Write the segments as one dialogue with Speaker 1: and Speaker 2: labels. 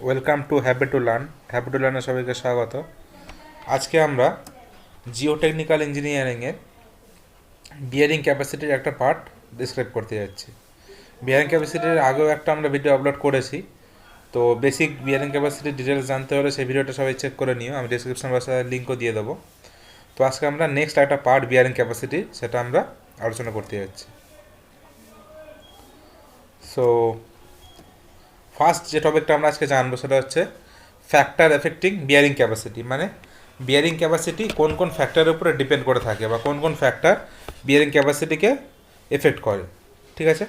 Speaker 1: Welcome to happy to লার্নে সবাইকে স্বাগত। আজকে আমরা জিওটেকনিক্যাল ইঞ্জিনিয়ারিংয়ের বিয়ারিং ক্যাপাসিটির একটা পার্ট ডিসক্রাইব করতে যাচ্ছি। বিয়ারিং ক্যাপাসিটির আগেও একটা আমরা ভিডিও আপলোড করেছি, তো বেসিক বিয়ারিং ক্যাপাসিটির ডিটেলস জানতে হলে সেই ভিডিওটা সবাই চেক করে নিও, আমি ডিসক্রিপশন বক্সে লিঙ্কও দিয়ে দেবো। তো আজকে আমরা নেক্সট একটা পার্ট বিয়ারিং ক্যাপাসিটি সেটা আমরা আলোচনা করতে যাচ্ছি। সো ফার্স্ট যে টপিকটা আমরা আজকে জানবো সেটা হচ্ছে ফ্যাক্টর এফেক্টিং বিয়ারিং ক্যাপাসিটি, মানে বিয়ারিং ক্যাপাসিটি কোন কোন ফ্যাক্টরের উপরে ডিপেন্ড করে থাকে বা কোন কোন ফ্যাক্টর বিয়ারিং ক্যাপাসিটিকে এফেক্ট করে। ঠিক আছে,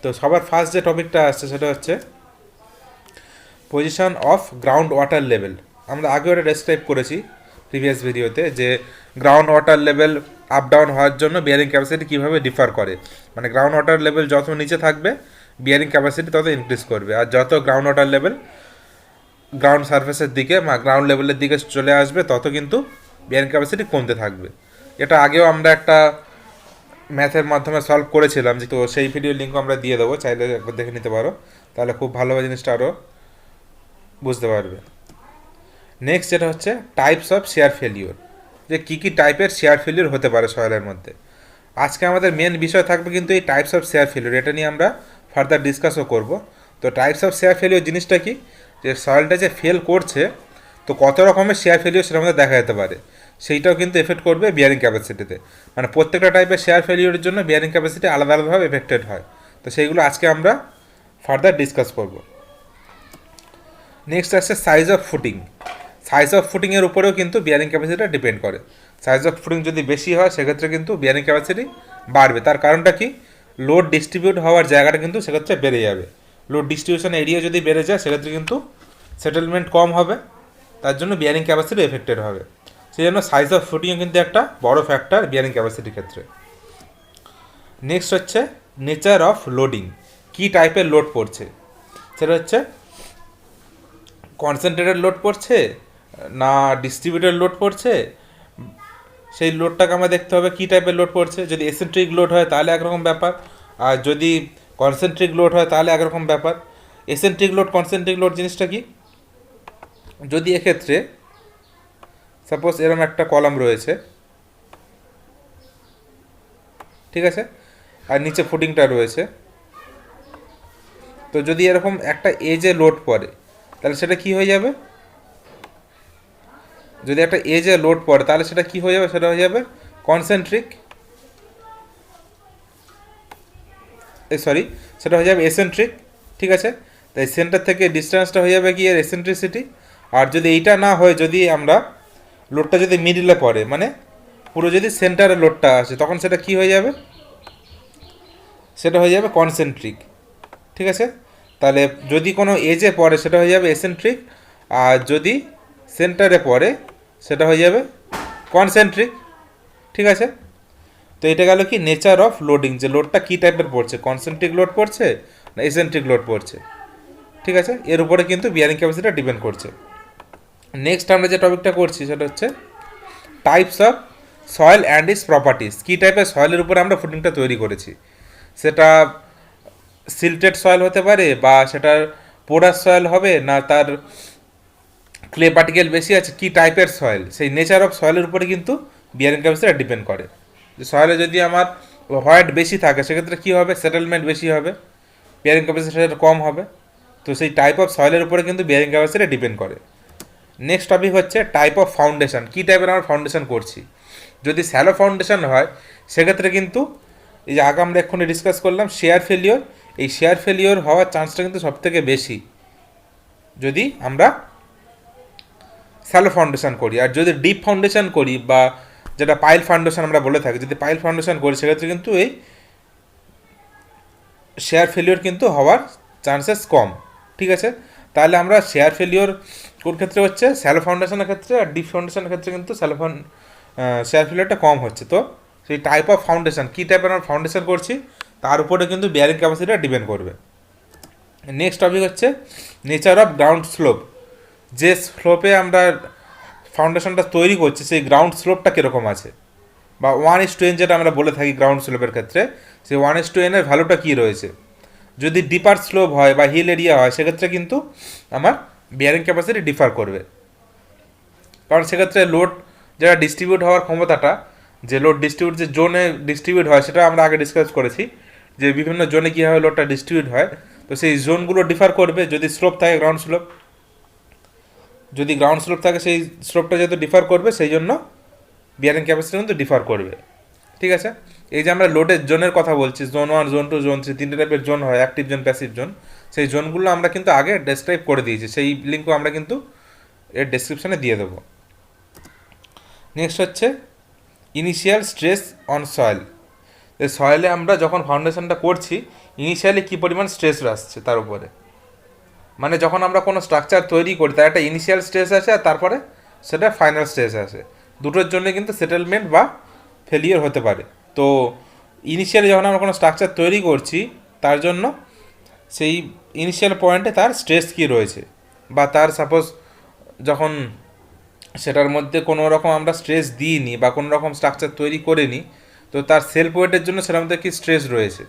Speaker 1: তো সবার ফার্স্ট যে টপিকটা আসছে সেটা হচ্ছে position of ground water level. আমরা আগে ওটা ডেসক্রাইব করেছি প্রিভিয়াস ভিডিওতে যে ground water level up down হওয়ার জন্য বিয়ারিং ক্যাপাসিটি কীভাবে ডিফার করে, মানে গ্রাউন্ড ওয়াটার লেভেল যত নিচে থাকবে বিয়ারিং ক্যাপাসিটি তত ইনক্রিজ করবে, আর যত গ্রাউন্ড ওয়াটার লেভেল গ্রাউন্ড সারফেসের দিকে বা গ্রাউন্ড লেভেলের দিকে চলে আসবে তত কিন্তু বিয়ারিং ক্যাপাসিটি কমতে থাকবে। এটা আগেও আমরা একটা ম্যাথের মাধ্যমে সলভ করেছিলাম, তো সেই ভিডিওর লিঙ্ক আমরা দিয়ে দেবো, চাইলে একবার দেখে নিতে পারো, তাহলে খুব ভালোভাবে জিনিসটা আরও বুঝতে পারবে। নেক্সট যেটা হচ্ছে টাইপস অফ শেয়ার ফেলিওর, যে কী কী টাইপের শেয়ার ফেলিওর হতে পারে সয়েলের মধ্যে। আজকে আমাদের মেন বিষয় থাকবে কিন্তু এই টাইপস অফ শেয়ার ফেলিওর, এটা নিয়ে আমরা ফার্দার ডিসকাসও করব। তো টাইপস অফ শেয়ার ফেলিওর জিনিসটা কি, যে সয়েলটা যে ফেল করছে তো কত রকমের শেয়ার ফেলিওর সেটা আমাদের দেখা যেতে পারে, সেইটাও কিন্তু এফেক্ট করবে বিয়ারিং ক্যাপাসিটিতে। মানে প্রত্যেকটা টাইপের শেয়ার ফেলিওরের জন্য বিয়ারিং ক্যাপাসিটি আলাদা আলাদাভাবে এফেক্টেড হয়, তো সেইগুলো আজকে আমরা ফার্দার ডিসকাস করব। নেক্সট আসছে size of footing. Size of ফুটিংয়ের উপরেও কিন্তু বিয়ারিং ক্যাপাসিটিটা ডিপেন্ড করে। সাইজ অফ ফুটিং যদি বেশি হয় সেক্ষেত্রে কিন্তু বিয়ারিং ক্যাপাসিটি বাড়বে। তার কারণটা কি, লোড ডিস্ট্রিবিউট হওয়ার জায়গাটা কিন্তু সেক্ষেত্রে বেড়ে যাবে। লোড ডিস্ট্রিবিউশন এরিয়া যদি বেড়ে যায় সেক্ষেত্রে কিন্তু সেটেলমেন্ট কম হবে, তার জন্য বিয়ারিং ক্যাপাসিটি এফেক্টেড হবে। সেই জন্য সাইজ অফ ফুটিংও কিন্তু একটা বড় ফ্যাক্টর বিয়ারিং ক্যাপাসিটির ক্ষেত্রে। নেক্সট হচ্ছে নেচার অফ লোডিং, কী টাইপের লোড পড়ছে, সেটা হচ্ছে কনসেন্ট্রেটেড লোড পড়ছে না ডিস্ট্রিবিউটেড লোড পড়ছে, সেই লোডটাকে আমরা দেখতে হবে কী টাইপের লোড পড়ছে। যদি এসেন্ট্রিক লোড হয় তাহলে একরকম ব্যাপার, আর যদি কনসেন্ট্রিক লোড হয় তাহলে একরকম ব্যাপার। এসেন্ট্রিক লোড কনসেন্ট্রিক লোড জিনিসটা কি, যদি এক্ষেত্রে সাপোজ এরকম একটা কলাম রয়েছে, ঠিক আছে, আর নিচে ফুটিংটা রয়েছে, তো যদি এরকম একটা এজে লোড পড়ে তাহলে সেটা কি হয়ে যাবে, যদি একটা এজে লোড পড়ে তাহলে সেটা কি হয়ে যাবে, সেটা হয়ে যাবে কনসেন্ট্রিক, সেটা হয়ে যাবে এসেন্ট্রিক। ঠিক আছে, তাই সেন্টার থেকে ডিস্টেন্সটা হয়ে যাবে কি এর এসেন্ট্রিসিটি। আর যদি এইটা না হয়, যদি আমরা লোডটা যদি মিডিলে পড়ে, মানে পুরো যদি সেন্টারে লোডটা আসে, তখন সেটা কি হয়ে যাবে, সেটা হয়ে যাবে কনসেন্ট্রিক। ঠিক আছে, তাহলে যদি কোনো এজে পড়ে সেটা হয়ে যাবে এসেন্ট্রিক, আর যদি সেন্টারে পড়ে সেটা হয়ে যাবে কনসেন্ট্রিক। ঠিক আছে, তো এটা গেল কি নেচার অফ লোডিং, যে লোডটা কী টাইপের পড়ছে, কনসেন্ট্রিক লোড পড়ছে না এসেন্ট্রিক লোড পড়ছে। ঠিক আছে, এর উপরে কিন্তু বিয়ারিং ক্যাপাসিটিটা ডিপেন্ড করছে। নেক্সট আমরা যে টপিকটা করছি সেটা হচ্ছে types of soil and its properties, কী টাইপের সয়েলের উপরে আমরা ফুটিংটা তৈরি করেছি। সেটা সিল্টেড সয়েল হতে পারে, বা সেটার পোরাস সয়েল হবে, না তার ক্লে পার্টিকেল বেশি আছে, কী টাইপের সয়েল, সেই নেচার অফ সয়েলের উপরে কিন্তু বিয়ারিং ক্যাপাসিটিটা ডিপেন্ড করে। যে সয়েলে যদি আমার হোয়াইট বেশি থাকে সেক্ষেত্রে কী হবে, সেটেলমেন্ট বেশি হবে, বিয়ারিং ক্যাপাসিটিটা কম হবে। তো সেই টাইপ অফ সয়েলের উপরে কিন্তু বিয়ারিং ক্যাপাসিটি ডিপেন্ড করে। নেক্সট টপিক হচ্ছে টাইপ অফ ফাউন্ডেশন, কী টাইপের আমরা ফাউন্ডেশন করছি। যদি স্যালো ফাউন্ডেশন হয় সেক্ষেত্রে কিন্তু এই যে আগে আমরা এক্ষুনি ডিসকাস করলাম শেয়ার ফেলিওর, এই শেয়ার ফেলিওর হওয়ার চান্সটা কিন্তু সবথেকে বেশি যদি আমরা স্যালো ফাউন্ডেশন করি। আর যদি ডিপ ফাউন্ডেশন করি, বা যেটা পাইল ফাউন্ডেশন আমরা বলে থাকি, যদি পাইল ফাউন্ডেশন করি সেক্ষেত্রে কিন্তু এই শেয়ার ফেলিওর কিন্তু হওয়ার চান্সেস কম। ঠিক আছে, তাহলে আমরা শেয়ার ফেলিওর কোন ক্ষেত্রে হচ্ছে, স্যালো ফাউন্ডেশনের ক্ষেত্রে, আর ডিপ ফাউন্ডেশনের ক্ষেত্রে কিন্তু শেয়ার ফেলিওরটা কম হচ্ছে। তো সেই টাইপ অফ ফাউন্ডেশন, কী টাইপের আমরা ফাউন্ডেশন করছি তার উপরে কিন্তু বিয়ারিং ক্যাপাসিটিটা ডিপেন্ড করবে। নেক্সট টপিক হচ্ছে নেচার অফ গ্রাউন্ড স্লোপ, যে স্লোপে আমরা ফাউন্ডেশনটা তৈরি করছি সেই গ্রাউন্ড স্লোপটা কীরকম আছে, বা 1:n যেটা আমরা বলে থাকি গ্রাউন্ড স্লোপের ক্ষেত্রে, সেই 1:n ভ্যালুটা কী রয়েছে। যদি ডিপার স্লোপ হয় বা হিল এরিয়া হয় সেক্ষেত্রে কিন্তু আমার বিয়ারিং ক্যাপাসিটি ডিফার করবে। কারণ সেক্ষেত্রে লোড যেটা ডিস্ট্রিবিউট হওয়ার ক্ষমতাটা, যে লোড ডিস্ট্রিবিউট যে জোনে ডিস্ট্রিবিউট হয় সেটা আমরা আগে ডিসকাস করেছি, যে বিভিন্ন জোনে কীভাবে লোডটা ডিস্ট্রিবিউট হয়। তো সেই জোনগুলো ডিফার করবে। যদি স্লোপ থাকে গ্রাউন্ড স্লোপ, যদি গ্রাউন্ড স্লোপ থাকে সেই স্লোপটা যেহেতু ডিফার করবে, সেই জন্য বিয়ারিং ক্যাপাসিটি কিন্তু ডিফার করবে। ঠিক আছে, এই যে আমরা লোডের জোনের কথা বলছি, জোন 1, জোন 2, জোন 3, 3টে টাইপের জোন হয়, অ্যাক্টিভ জোন, প্যাসিভ জোন। সেই জোনগুলো আমরা কিন্তু আগে ডেসক্রাইব করে দিয়েছি, সেই লিঙ্কও আমরা কিন্তু এর ডেসক্রিপশনে দিয়ে দেবো। নেক্সট হচ্ছে ইনিশিয়াল স্ট্রেস অন সয়েল। এই সয়েলে আমরা যখন ফাউন্ডেশনটা করছি, ইনিশিয়ালি কী পরিমাণ স্ট্রেস আসছে তার উপরে, মানে যখন আমরা কোনো স্ট্রাকচার তৈরি করি তার একটা ইনিশিয়াল স্ট্রেস আসে, আর তারপরে সেটা ফাইনাল স্ট্রেস আসে। দুটোর জন্য কিন্তু সেটেলমেন্ট বা ফেলিয়ার হতে পারে। তো ইনিশিয়ালি যখন আমরা কোনো স্ট্রাকচার তৈরি করছি, তার জন্য সেই ইনিশিয়াল পয়েন্টে তার স্ট্রেস কী রয়েছে, বা তার সাপোজ যখন সেটার মধ্যে কোনো রকম আমরা স্ট্রেস দিইনি বা কোনো রকম স্ট্রাকচার তৈরি করিনি, তো তার সেলফ ওয়েটের জন্য সেটার মধ্যে কী স্ট্রেস রয়েছে,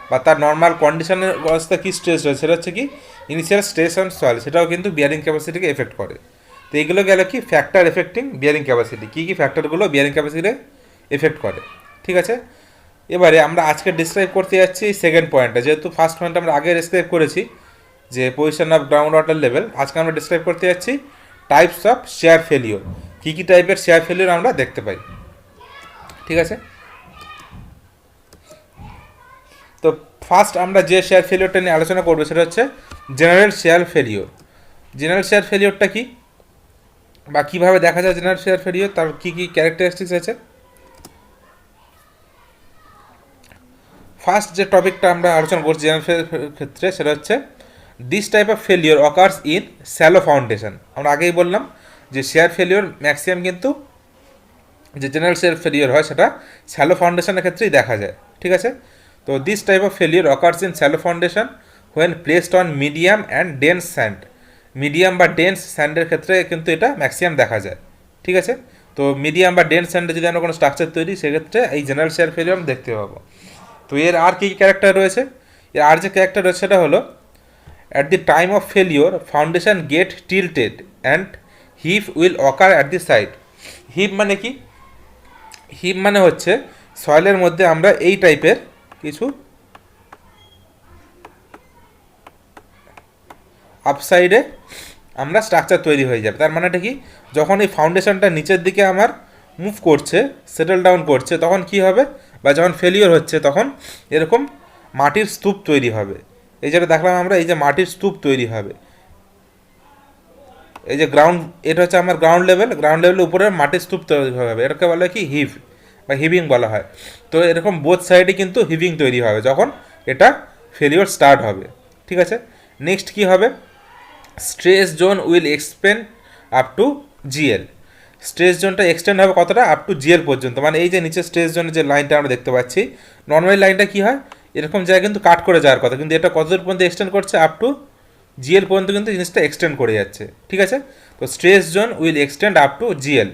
Speaker 1: বা তার নর্মাল কন্ডিশনের অবস্থা কী স্ট্রেস রয়েছে, সেটা হচ্ছে কি ইনিশিয়াল স্ট্রেস অন সয়েল। সেটাও কিন্তু বিয়ারিং ক্যাপাসিটিকে এফেক্ট করে। তো এইগুলো গেল কি ফ্যাক্টর এফেক্টিং বিয়ারিং ক্যাপাসিটি, কী কী ফ্যাক্টরগুলো বিয়ারিং ক্যাপাসিটিকে এফেক্ট করে। ঠিক আছে, এবারে আমরা আজকে ডিসক্রাইব করতে যাচ্ছি সেকেন্ড পয়েন্টটা। যেহেতু ফার্স্ট পয়েন্ট আমরা আগে ডিসক্রাইব করেছি যে position of ground water level, আজকে আমরা ডিসক্রাইব করতে যাচ্ছি টাইপস অফ শেয়ার ফেলিওর, কী কী টাইপের শেয়ার ফেলিওর আমরা দেখতে পাই। ঠিক আছে, তো ফার্স্ট আমরা যে শেয়ার ফেলিওরটা নিয়ে আলোচনা করবো সেটা হচ্ছে general shear failure. General shear ফেলিওরটা কি, বা কীভাবে দেখা যায় জেনারেল শেয়ার ফেলিওর, তার কী কী ক্যারেক্টারিস্টিক্স আছে। ফার্স্ট যে টপিকটা আমরা আলোচনা করছি জেনারেল ক্ষেত্রে, সেটা হচ্ছে this type of failure occurs in shallow foundation. আমরা আগেই বললাম যে শেয়ার ফেলিওর ম্যাক্সিমাম কিন্তু যে জেনারেল শেয়ার ফেলিওর হয় সেটা স্যালো ফাউন্ডেশনের ক্ষেত্রেই দেখা যায়। ঠিক আছে, তো this type of failure occurs in shallow foundation when placed on medium and dense sand. Medium বা ডেন্স স্যান্ডের ক্ষেত্রে কিন্তু এটা ম্যাক্সিমাম দেখা যায়। ঠিক আছে, তো মিডিয়াম বা ডেন্স স্যান্ডে যদি আমরা কোনো স্ট্রাকচার তৈরি, সেক্ষেত্রে এই জেনারেল শেয়ার ফেলিওর আমরা দেখতে পাবো। তো এর আর কী কী ক্যারেক্টার রয়েছে, এর আর যে ক্যারেক্টার রয়েছে সেটা হলো at the time of failure foundation get tilted and heap will occur at the side. Heap মানে কি, হিপ মানে হচ্ছে সয়েলের মধ্যে আমরা এই টাইপের কিছু আপসাইডে আমরা স্ট্রাকচার তৈরি হয়ে যাবে। তার মানেটা কি, যখন এই ফাউন্ডেশনটা নিচের দিকে আমার মুভ করছে, সেটেল ডাউন করছে, তখন কি হবে, বা যখন ফেলিওর হচ্ছে তখন এরকম মাটির স্তূপ তৈরি হবে। এই যেটা দেখলাম আমরা, এই যে মাটির স্তূপ তৈরি হবে, এই যে গ্রাউন্ড, এটা হচ্ছে আমার গ্রাউন্ড লেভেল, গ্রাউন্ড লেভেলের উপরে মাটির স্তূপ তৈরি হবে, এটাকে বলা হয় কি হিপ বা হিভিং বলা হয়। তো এরকম বোথ সাইডে কিন্তু হিভিং তৈরি হবে যখন এটা ফেলিওর স্টার্ট হবে। ঠিক আছে, নেক্সট কি হবে, stress zone will expand up to GL. Stress জোনটা এক্সটেন্ড হবে কতটা, আপ টু জিএল পর্যন্ত। মানে এই যে নিচে স্ট্রেস জোনের যে লাইনটা আমরা দেখতে পাচ্ছি, নর্মালি লাইনটা কি হয়, এরকম জায়গায় কিন্তু কাট করে যাওয়ার কথা, কিন্তু এটা কতদূর পর্যন্ত এক্সটেন্ড করছে, আপ টু জিএল পর্যন্ত কিন্তু জিনিসটা এক্সটেন্ড করে যাচ্ছে। ঠিক আছে, তো stress zone will extend up to GL.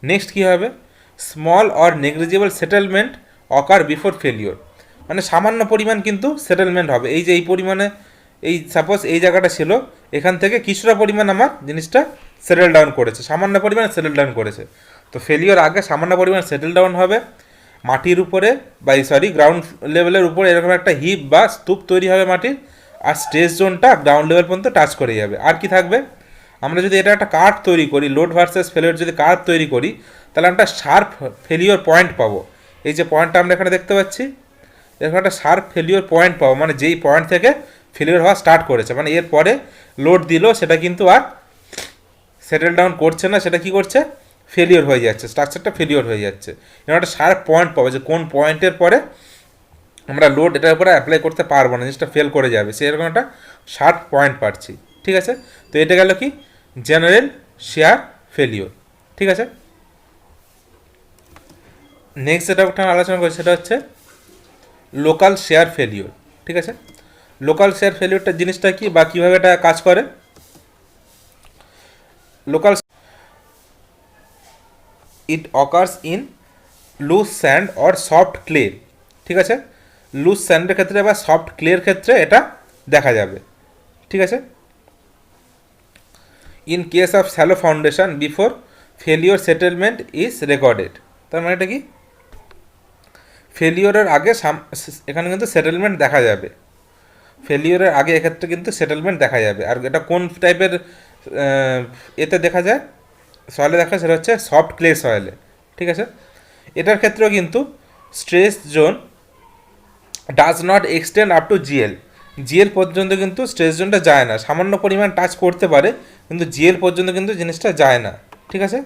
Speaker 1: Next কী হবে, small or negligible settlement occur before failure. মানে সামান্য পরিমাণ কিন্তু সেটেলমেন্ট হবে। এই যে এই পরিমাণে, এই সাপোজ এই জায়গাটা ছিল, এখান থেকে কিছুটা পরিমাণ আমার জিনিসটা সেটেল ডাউন করেছে, সামান্য পরিমাণে সেটেল ডাউন করেছে। তো ফেলিওর আগে সামান্য পরিমাণ সেটেল ডাউন হবে মাটির উপরে, বা গ্রাউন্ড লেভেলের উপরে এরকম একটা হিপ বা স্তূপ তৈরি হবে মাটির, আর স্ট্রেস জোনটা গ্রাউন্ড লেভেল পর্যন্ত টাচ করে যাবে। আর কি থাকবে, আমরা যদি এটা একটা কার্ভ তৈরি করি, লোড ভার্সেস ফেলিওর যদি কার্ভ তৈরি করি, তাহলে একটা শার্প ফেলিওর পয়েন্ট পাবো। এই যে পয়েন্টটা আমরা এখানে দেখতে পাচ্ছি, এরকম একটা শার্প ফেলিওর পয়েন্ট পাবো, মানে যেই পয়েন্ট থেকে ফেলিওর হওয়া স্টার্ট করেছে, মানে এরপরে লোড দিল সেটা কিন্তু আর সেটেল ডাউন করছে না, সেটা কি করছে, ফেলিওর হয়ে যাচ্ছে, স্ট্রাকচারটা ফেলিওর হয়ে যাচ্ছে। এরকম একটা শার্প পয়েন্ট পাবো যে কোন পয়েন্টের পরে আমরা লোড এটার উপরে অ্যাপ্লাই করতে পারবো না, জিনিসটা ফেল করে যাবে, সেরকম একটা শার্প পয়েন্ট পাচ্ছি। ঠিক আছে, তো এটা গেল কি জেনারেল শেয়ার ফেলিওর। ঠিক আছে, নেক্সট যেটা আলোচনা করি সেটা হচ্ছে লোকাল শেয়ার ফেলিওর। ঠিক আছে, লোকাল শেয়ার ফেলিওরটা জিনিসটা কি, বা কীভাবে এটা কাজ করে। Local, it occurs in loose sand or soft clay. ঠিক আছে, লুজ স্যান্ডের ক্ষেত্রে বা সফট ক্লের ক্ষেত্রে এটা দেখা যাবে। ঠিক আছে, in case of shallow foundation before failure settlement is recorded. তার মানে এটা কি, ফেলিওরের আগে এখানে কিন্তু সেটেলমেন্ট দেখা যাবে, ফেলিওরের আগে এক্ষেত্রে কিন্তু সেটেলমেন্ট দেখা যাবে। আর এটা কোন টাইপের এতে দেখা যায়, সয়েলে দেখা, সেটা হচ্ছে সফট ক্লে সয়েলে, ঠিক আছে। এটার ক্ষেত্রেও কিন্তু stress zone does not extend up to GL, GL পর্যন্ত কিন্তু স্ট্রেস জোনটা যায় না, সামান্য পরিমাণ টাচ করতে পারে কিন্তু জিএল পর্যন্ত কিন্তু জিনিসটা যায় না, ঠিক আছে।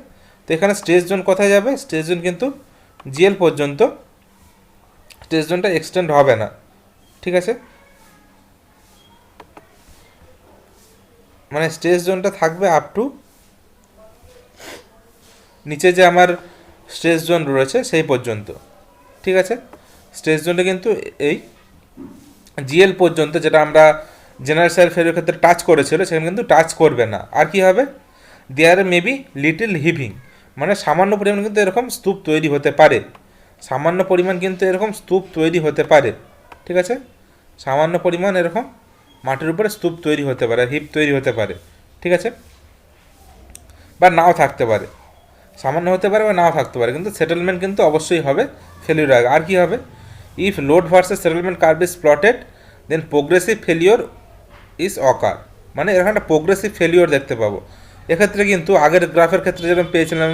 Speaker 1: তো এখানে স্ট্রেস জোন কোথায় যাবে, স্ট্রেস জোন কিন্তু জিএল পর্যন্ত স্ট্রেস জোনটা এক্সটেন্ড হবে না, ঠিক আছে। মানে স্ট্রেস জোনটা থাকবে আপ টু নিচে যে আমার স্ট্রেস জোন রয়েছে সেই পর্যন্ত, ঠিক আছে। স্ট্রেস জোনটা কিন্তু এই জিএল পর্যন্ত, যেটা আমরা জেনারেল শেয়ার ফেলিওর ক্ষেত্রে টাচ করেছিল, সেখানে কিন্তু টাচ করবে না। আর কি হবে, দেয়ার মেবি লিটিল হিভিং, মানে সামান্য পরিমাণ কিন্তু এরকম স্তূপ তৈরি হতে পারে, সামান্য পরিমাণ কিন্তু এরকম স্তূপ তৈরি হতে পারে, ঠিক আছে। সামান্য পরিমাণ এরকম মাটির উপরে স্তূপ তৈরি হতে পারে, হিপ তৈরি হতে পারে, ঠিক আছে, বা নাও থাকতে পারে, সামান্য হতে পারে বা নাও থাকতে পারে, কিন্তু সেটেলমেন্ট কিন্তু অবশ্যই হবে ফেলিওর আগে। আর কি হবে, if load versus settlement curve is plotted then progressive failure is occur, মানে এখানে একটা প্রোগ্রেসিভ ফেলিওর দেখতে পাবো। এক্ষেত্রে কিন্তু আগের গ্রাফের ক্ষেত্রে যেরকম পেয়েছিলাম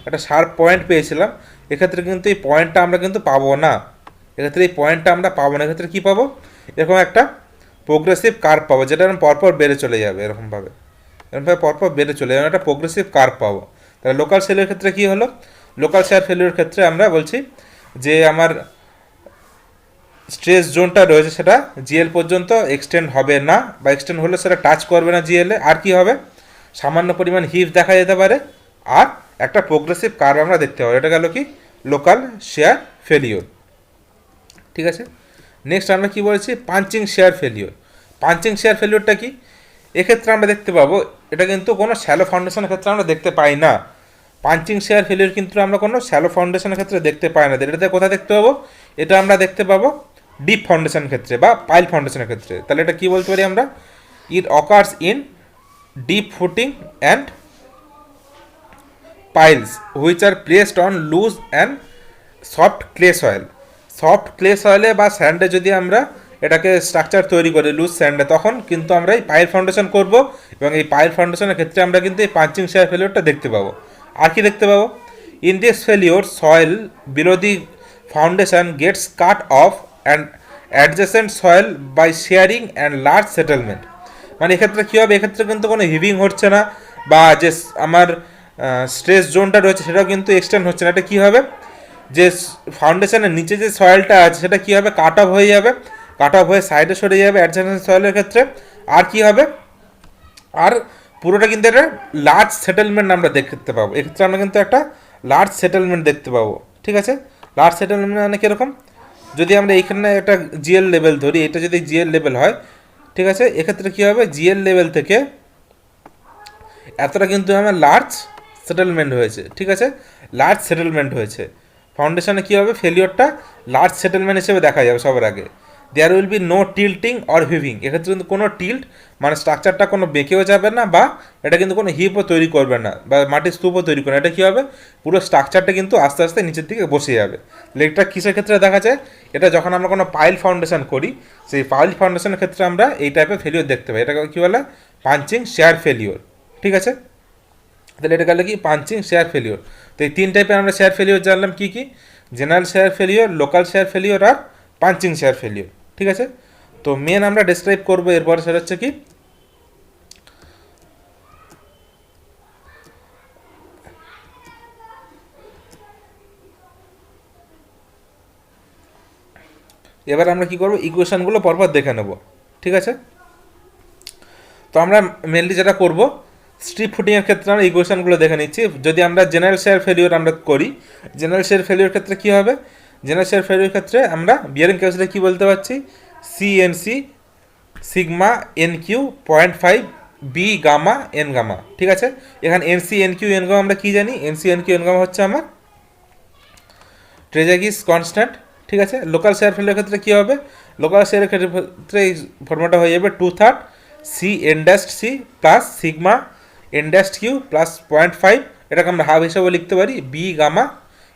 Speaker 1: একটা শার্প পয়েন্ট পেয়েছিলাম, এক্ষেত্রে কিন্তু এই পয়েন্টটা আমরা কিন্তু পাবো না, এক্ষেত্রে এই পয়েন্টটা আমরা পাবো না, এক্ষেত্রে কী পাবো, এরকম একটা প্রোগ্রেসিভ কার্ভ পাবো, যেটা এরকম পরপর বেড়ে চলে যাবে, এরকমভাবে পরপর বেড়ে চলে যাবে, একটা প্রোগ্রেসিভ কার্ভ পাবো। তাহলে লোকাল সেলের ক্ষেত্রে কী হলো, লোকাল শেয়ার ফেলিওর ক্ষেত্রে আমরা বলছি যে আমার স্ট্রেস জোনটা রয়েছে সেটা জিএল পর্যন্ত এক্সটেন্ড হবে না, বা এক্সটেন্ড হলে সেটা টাচ করবে না জিএলে। আর কি হবে, সামান্য পরিমাণ হিপ দেখা যেতে পারে, আর একটা প্রোগ্রেসিভ কার্ভ আমরা দেখতে পাবো। এটা গেল কি লোকাল শেয়ার ফেলিওর, ঠিক আছে। নেক্সট আমরা কি বলছি, punching shear failure. Punching shear ফেলিওরটা কি, এক্ষেত্রে আমরা দেখতে পাবো এটা কিন্তু কোনো শ্যালো ফাউন্ডেশনের ক্ষেত্রে আমরা দেখতে পাই না, পাঞ্চিং শেয়ার ফেলিওর কিন্তু আমরা কোনো শ্যালো ফাউন্ডেশনের ক্ষেত্রে দেখতে পাই না। এটাতে কোথায় দেখতে পাবো, এটা আমরা দেখতে পাবো ডিপ ফাউন্ডেশন ক্ষেত্রে বা পাইল ফাউন্ডেশনের ক্ষেত্রে। তাহলে এটা কি বলতে পারি আমরা, it occurs in deep footing and piles which are placed on loose and soft clay soil. Soft clay সয়েলে বা স্যান্ডে যদি আমরা এটাকে স্ট্রাকচার তৈরি করি লুজ স্যান্ডে, তখন কিন্তু আমরা এই পাইল ফাউন্ডেশন করব, এবং এই পাইল ফাউন্ডেশনের ক্ষেত্রে আমরা কিন্তু এই পাঞ্চিং শেয়ার ফেলিওরটা দেখতে পাবো। আর কি দেখতে পাবো, in this failure soil below the foundation gets cut off and adjacent soil by shearing and large settlement. মানে এক্ষেত্রে কী হবে, এক্ষেত্রে কিন্তু কোনো হিভিং হচ্ছে না, বা যে আমার স্ট্রেস জোনটা রয়েছে সেটাও কিন্তু এক্সটেন্ড হচ্ছে না। এটা কী হবে, যে ফাউন্ডেশনের নিচে যে সয়েলটা আছে সেটা কী হবে, কাট অফ হয়ে যাবে, কাট অফ হয়ে সাইডে সরে যাবে অ্যাডজেসেন্ট সয়েলের ক্ষেত্রে। আর কি হবে, আর পুরোটা কিন্তু একটা লার্জ সেটেলমেন্ট আমরা দেখতে পাবো, এক্ষেত্রে আমরা কিন্তু একটা লার্জ সেটেলমেন্ট দেখতে পাবো, ঠিক আছে। লার্জ সেটেলমেন্ট মানে কীরকম, যদি আমরা এইখানে একটা জিএল লেভেল ধরি, এটা যদি জিএল লেভেল হয়, ঠিক আছে, এক্ষেত্রে কী হবে, জিএল লেভেল থেকে এতটা কিন্তু আমার লার্জ সেটেলমেন্ট হয়েছে, ঠিক আছে, লার্জ সেটেলমেন্ট হয়েছে। ফাউন্ডেশনে কী হবে, ফেলিওরটা লার্জ সেটেলমেন্ট হিসেবে দেখা যাবে সবার আগে। There will be no tilting or heaving, এক্ষেত্রে কিন্তু কোনো টিল্ট মানে স্ট্রাকচারটা কোনো বেঁকেও যাবে না, বা এটা কিন্তু কোনো হিপও তৈরি করবে না, বা মাটির স্তূপও তৈরি করবে না। এটা কী হবে, পুরো স্ট্রাকচারটা কিন্তু আস্তে আস্তে নিচের দিকে বসে যাবে। লেগটা কিসের ক্ষেত্রে দেখা যায়, এটা যখন আমরা কোনো পাইল ফাউন্ডেশন করি, সেই পাইল ফাউন্ডেশনের ক্ষেত্রে আমরা এই টাইপের ফেলিওর দেখতে পাই। এটাকে কী বলে, পাঞ্চিং শেয়ার ফেলিওর, ঠিক আছে। তাহলে এটা গেল কি পাঞ্চিং শেয়ার ফেলিওর। তো এই তিন টাইপের আমরা শেয়ার ফেলিওর জানলাম, কি কি, general shear failure, local shear failure, আর পাঞ্চিং শেয়ার ফেলিওর, ঠিক আছে। তো মেন আমরা ডিসক্রাইব করবো এরপর, সেটা হচ্ছে কি, এবার আমরা কি করবো, ইকুয়েশনগুলো পরপর দেখে নেব, ঠিক আছে। তো আমরা মেনলি যেটা করব, স্ট্রিপ ফুটিংয়ের ক্ষেত্রে আমরা ইকুয়েশনগুলো দেখে নিচ্ছি। যদি আমরা জেনারেল শেয়ার ফেলিওর আমরা করি, জেনারেল শেয়ার ফেলিওর ক্ষেত্রে কী হবে, জেনারেল শেয়ার ফেলিওর ক্ষেত্রে আমরা বিয়ারিং ক্যাপাসিটি কী বলতে পারছি, CNC sigma N Q 0.5 B gamma N gamma, ঠিক আছে। এখানে NC N Q N gamma আমরা কী জানি, NC N Q N gamma হচ্ছে আমার ট্রেজাগিস কনস্ট্যান্ট, ঠিক আছে। লোকাল শেয়ার ফেলিওর ক্ষেত্রে কী হবে, লোকাল শেয়ারের ক্ষেত্রে এই ফর্মুলাটা হয়ে যাবে 2/3 C N dash C plus sigma N dash Q plus 0.5, এটাকে আমরা হাফ হিসাবে লিখতে পারি B gamma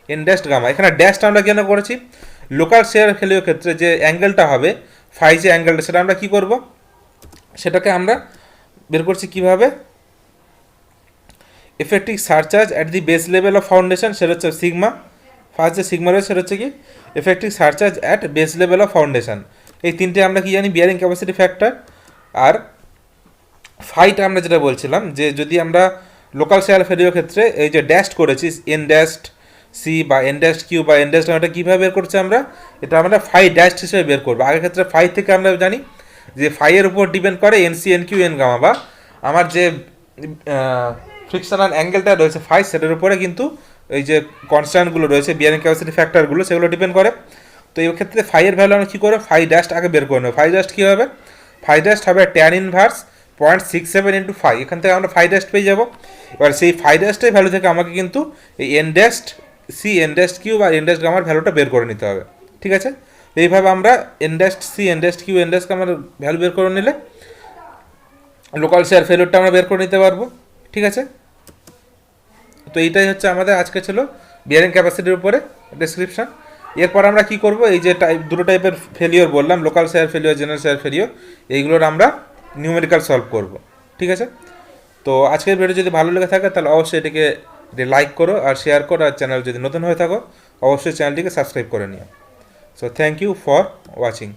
Speaker 1: N dash gamma. এখানে ড্যাশটা আমরা কেন করেছি, লোকাল শেয়ার ফেলিওর ক্ষেত্রে যে অ্যাঙ্গেলটা হবে ফাই যে অ্যাঙ্গেলটা, সেটা আমরা কী করব, সেটাকে আমরা বের করছি কীভাবে, effective surcharge at the base level of foundation, সেটা হচ্ছে সিগমা। ফার্স্ট যে সিগমা রয়েছে সেটা হচ্ছে কি effective surcharge at base level of foundation. এই তিনটে আমরা কি জানি, বিয়ারিং ক্যাপাসিটি ফ্যাক্টর। আর ফাইট আমরা যেটা বলছিলাম যে যদি আমরা লোকাল শেয়ার ফেলিওর ক্ষেত্রে এই যে ড্যাশ করেছি এন ড্যাশড সি বা এন ড্যাশ কিউ বা এন ড্যাশ, এটা কীভাবে বের করছি আমরা, এটা আমরা ফাই ড্যাশ হিসেবে বের করবো। আগের ক্ষেত্রে ফাই থেকে আমরা জানি যে ফাইয়ের উপর ডিপেন্ড করে N C N Q N gamma, বা আমার যে ফ্রিকশনাল অ্যাঙ্গেলটা রয়েছে ফাই, সেটার উপরে কিন্তু এই যে কনস্ট্যান্টগুলো রয়েছে বিয়ারিং ক্যাপাসিটি ফ্যাক্টরগুলো, সেগুলো ডিপেন্ড করে। তো এই ক্ষেত্রে ফাইয়ের ভ্যালু আমরা কী করবো, ফাই ড্যাশ আগে বের করে নেবো। ফাই ড্যাশ কী হবে, ফাই ড্যাশ হবে ট্যান ইনভার্স 0.67 ইন্টু ফাই, এখান থেকে আমরা ফাই ড্যাশ পেয়ে যাবো। এবার সেই ফাই ড্যাশটাই ভ্যালু থেকে আমাকে কিন্তু এই N dash C N dash Q বা এন ড্যাশ গামার ভ্যালুটা বের করে নিতে হবে। ঠিক আছে, এইভাবে আমরা N dash C N dash Q N dash গামার ভ্যালু বের করে নিলে লোকাল শেয়ার ফেলিওরটা আমরা বের করে নিতে পারবো। ঠিক আছে, তো এইটাই হচ্ছে আমাদের আজকে ছিল বিয়ারিং ক্যাপাসিটির উপরে ডেসক্রিপশন। এরপর আমরা কি করব, এই যে দুটো টাইপের ফেলিওর বললাম, local shear failure, general shear failure, এইগুলোর আমরা নিউমেরিক্যাল সলভ করব। ঠিক আছে, তো আজকের ভিডিও যদি ভালো লেগে থাকে তাহলে অবশ্যই এটাকে লাইক করো আর শেয়ার করো, আর চ্যানেল যদি নতুন হয়ে থাকো অবশ্যই চ্যানেলটিকে সাবস্ক্রাইব করে নিও। So thank you for watching.